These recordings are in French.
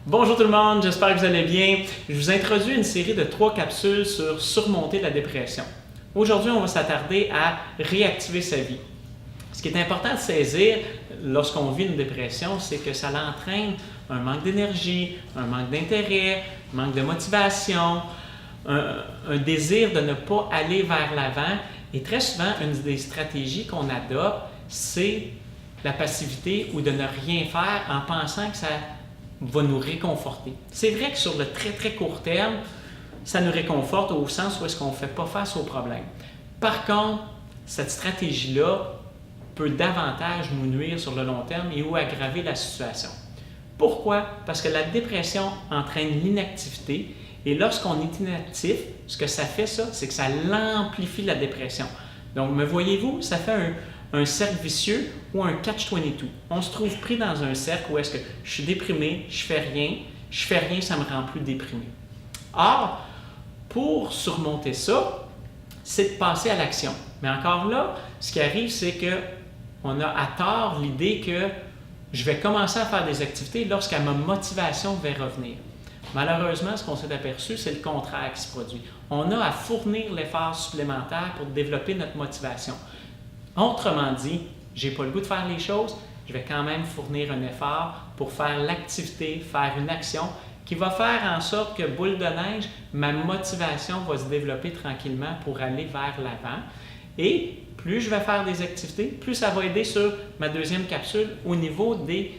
Bonjour tout le monde, j'espère que vous allez bien. Je vous introduis une série de 3 capsules sur surmonter la dépression. Aujourd'hui, on va s'attarder à réactiver sa vie. Ce qui est important de saisir lorsqu'on vit une dépression, c'est que ça entraîne un manque d'énergie, un manque d'intérêt, un manque de motivation, un désir de ne pas aller vers l'avant. Et très souvent, une des stratégies qu'on adopte, c'est la passivité ou de ne rien faire en pensant que ça va nous réconforter. C'est vrai que sur le très court terme, ça nous réconforte au sens où est-ce qu'on ne fait pas face au problème. Par contre, cette stratégie-là peut davantage nous nuire sur le long terme et ou aggraver la situation. Pourquoi? Parce que la dépression entraîne l'inactivité et lorsqu'on est inactif, ce que ça fait ça, c'est que ça amplifie la dépression. Donc, me voyez-vous, ça fait un cercle vicieux ou un catch-22. On se trouve pris dans un cercle où est-ce que je suis déprimé, je fais rien, ça me rend plus déprimé. Or, pour surmonter ça, c'est de passer à l'action. Mais encore là, ce qui arrive, c'est qu'on a à tort l'idée que je vais commencer à faire des activités lorsque ma motivation va revenir. Malheureusement, ce qu'on s'est aperçu, c'est le contraire qui se produit. On a à fournir l'effort supplémentaire pour développer notre motivation. Autrement dit, je n'ai pas le goût de faire les choses, je vais quand même fournir un effort pour faire l'activité, faire une action qui va faire en sorte que, boule de neige, ma motivation va se développer tranquillement pour aller vers l'avant. Et plus je vais faire des activités, plus ça va aider sur ma deuxième capsule au niveau des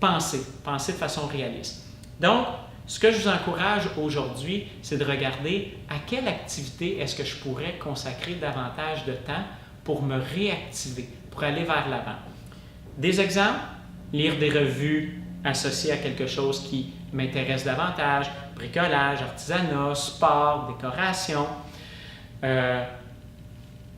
pensées, penser de façon réaliste. Donc, ce que je vous encourage aujourd'hui, c'est de regarder à quelle activité est-ce que je pourrais consacrer davantage de temps pour me réactiver, pour aller vers l'avant. Des exemples, lire des revues associées à quelque chose qui m'intéresse davantage, bricolage, artisanat, sport, décoration,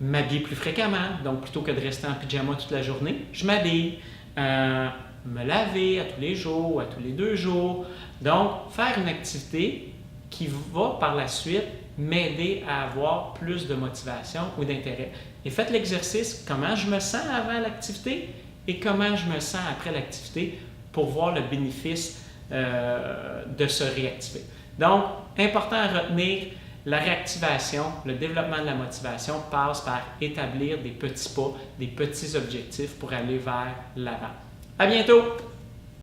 m'habiller plus fréquemment, donc plutôt que de rester en pyjama toute la journée, je m'habille, me laver à tous les jours, à tous les 2 jours, donc faire une activité qui va par la suite m'aider à avoir plus de motivation ou d'intérêt. Et faites l'exercice, comment je me sens avant l'activité et comment je me sens après l'activité pour voir le bénéfice de se réactiver. Donc, important à retenir, la réactivation, le développement de la motivation passe par établir des petits pas, des petits objectifs pour aller vers l'avant. À bientôt!